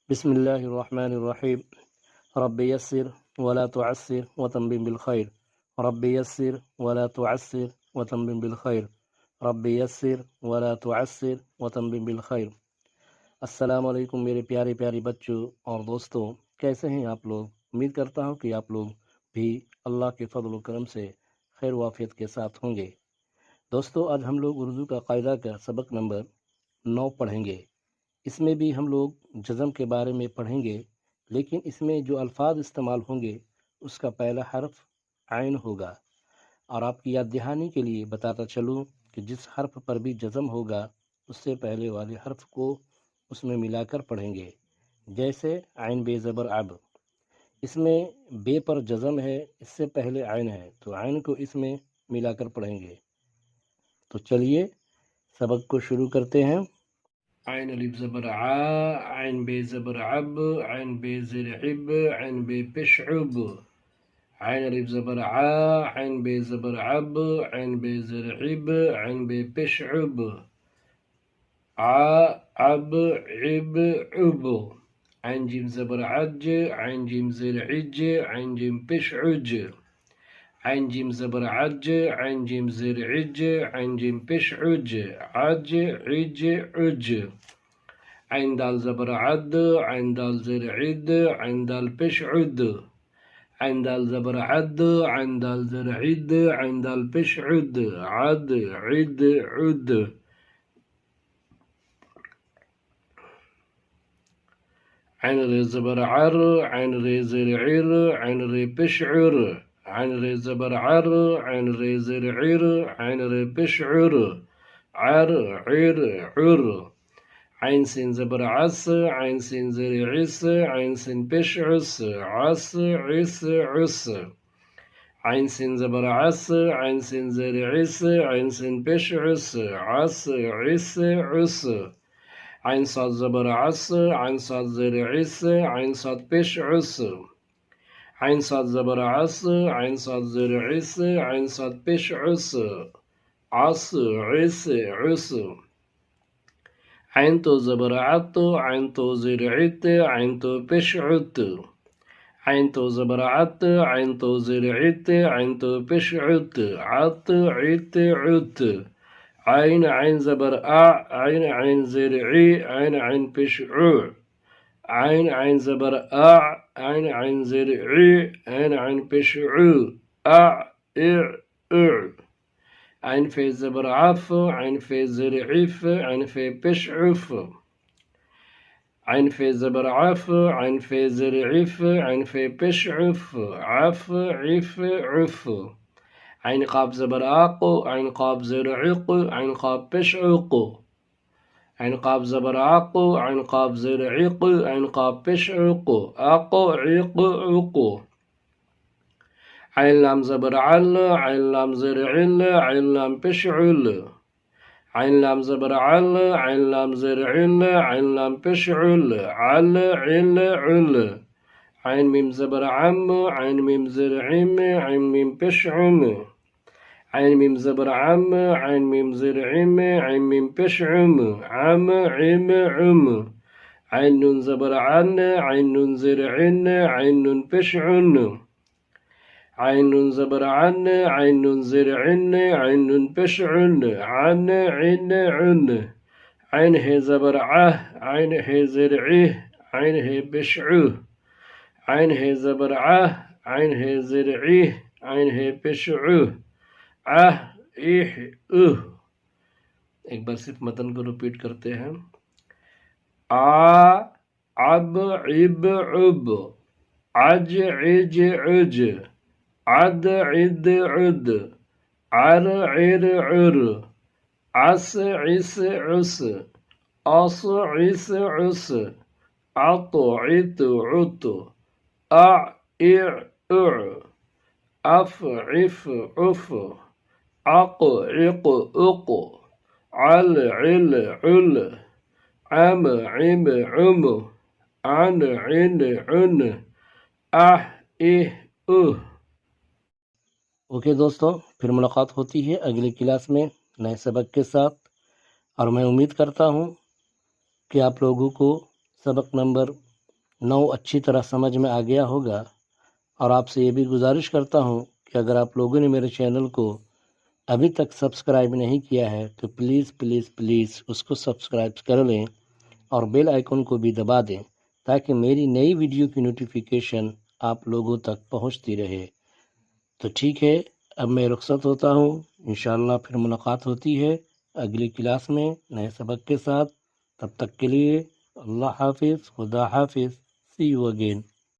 बिस्मिल्लाहिर्रहमानिर्रहीम। रब्बि यस्सिर वला तुअस्सिर वतम्मिम बिल खैर। रब्बि यस्सिर वला तुअस्सिर वतम्मिम बिल खैर। रब्बि यस्सिर वला तुअस्सिर वतम्मिम बिल खैर। अस्सलाम वालेकुम मेरे प्यारे प्यारे बच्चों और दोस्तों, कैसे हैं आप लोग। उम्मीद करता हूँ कि आप लोग भी अल्लाह के फضल व करम से खैर वाफियत के साथ होंगे। दोस्तों, आज हम लोग उर्दू का कायदा का सबक नंबर 9 पढ़ेंगे। इसमें भी हम लोग जज़म के बारे में पढ़ेंगे, लेकिन इसमें जो अल्फाज इस्तेमाल होंगे उसका पहला हर्फ आइन होगा। और आपकी याद दहानी के लिए बताता चलूँ कि जिस हर्फ पर भी जज़म होगा उससे पहले वाले हर्फ को उसमें मिलाकर पढ़ेंगे। जैसे आइन बे ज़बर अब, इसमें बे पर जज़म है, इससे पहले आइन है, तो आइन को इसमें मिलाकर पढ़ेंगे। तो चलिए सबक को शुरू करते हैं। आइन अलिफ ज़बर आ, आइन बे ज़बर अब, आइन बे ज़ेर इब, आइन बे पेश उब। आइन अलिफ ज़बर आ, आइन बे ज़बर अब, आइन बे ज़ेर इब, आइन बे पेश उब। आ अब इब उब। आइन जीम ज़बर अज, आइन जीम ज़ेर इज, आइन जीम पेश उज। आइन जीम ज़बर अज, आइन जीम ज़ेर इज, आइन जीम पेश उज। अज इज उज। आइन दाल ज़बर अद, आइन दाल ज़ेर इद, आइन दाल पेश उद। आइन दाल ज़बर अद, आइन दाल ज़ेर इद, आइन दाल पेश उद। अद इद उद। आइन रे ज़बर अर, आइन रे ज़ेर इर, आइन रे पेश उर। आइन रे ज़बर अर, आइन रे ज़ेर इर, आइन रे पेश उर। अर इर उर। आइन सिन ज़बर अस, आइन सिन ज़ेर इस, आइन सिन पेश उस। अस इस उस। आइन सिन ज़बर अस, आइन सिन ज़ेर इस, आइन सिन पेश उस। अस इस उस। आइन साद ज़बर अस, आइन साद ज़ेर इस, आइन साद पेश उस। आइन साद ज़बर अस, आइन साद ज़ेर इस, आइन साद पेश उस। अस इस उस। आइन तो ज़बर अत, आइन तो ज़ेर इत, आइन तो पेश उत। आइन तो ज़बर अत, आइन तो ज़ेर इत, आइन तो पेश उत। अत इत उत। आइन आइन ज़बर आ, आइन आइन ज़ेर इ, आइन आइन पेश उ। आइन आइन ज़बर आ, आइन आइन ज़ेर इ, आइन आइन पेश उ। आ इ उ। आइन फे ज़बर आफ, आइन फे ज़ेर इफ, आइन फे पेश उफ। आइन फे ज़बर आफ, आइन फे ज़ेर इफ, आइन फे पेश उफ। आफ इफ उफ। आइन क़ाफ ज़बर आक़, आइन क़ाफ ज़ेर इक़, आइन क़ाफ पेश उक़। आइन क़ाफ ज़बर आक़, आइन क़ाफ ज़ेर इक़, आइन क़ाफ पेश उक़। आक़ इक़ उक़। आइन लाम ज़बर अल, आइन लाम ज़ेर इल, आइन लाम पेश उल। आइन लाम ज़बर अल, आइन लाम ज़ेर इल, आइन लाम पेश उल। अल इल उल। आइन मीम ज़बर अम, आइन मीम ज़ेर इम, आइन मीम पेश उम। आइन मीम ज़बर अम, आइन मीम ज़ेर इम, आइन मीम पेश उम। अम इम उम। आइन नून ज़बर अन, आइन नून ज़ेर इन, आइन नून पेश उन। आइन नून ज़बर अन, आइन नून ज़ेर इन, आइन नून पेश उन। अन इन उन। आइन हे ज़बर अह, आइन हे ज़ेर इह, आइन हे पेश उह। आइन हे ज़बर अह, आइन हे ज़ेर इह, आइन हे पेश उह। आह इह उह। एक बार सिर्फ मतन को रिपीट करते हैं। आ अब इब उब। अज इज उज। अद इद उद। अर इर उर। अस इस उस। अस इस उस। अत इत उत। अ इ उ। अफ इफ उफ। अक इक उक। अल इल उल। अम इम उम। अन इन उन। आह इह उह। ओके दोस्तों, फिर मुलाकात होती है अगली क्लास में नए सबक के साथ। और मैं उम्मीद करता हूँ कि आप लोगों को सबक नंबर 9 اچھی طرح سمجھ میں آ گیا ہوگا۔ اور آپ سے یہ بھی گزارش کرتا ہوں کہ اگر آپ لوگوں نے میرے چینل کو ابھی تک سبسکرائب نہیں کیا ہے تو پلیز پلیز پلیز اس کو سبسکرائب کر لیں اور بیل آئیکن کو بھی دبا دیں تاکہ میری نئی ویڈیو کی نوٹیفیکیشن آپ لوگوں تک پہنچتی رہے۔ تو ٹھیک ہے، اب میں رخصت ہوتا ہوں، انشاءاللہ پھر ملاقات ہوتی ہے اگلی کلاس میں نئے سبق کے ساتھ۔ تب تک کے لیے اللہ حافظ، خدا حافظ، سی یو اگین۔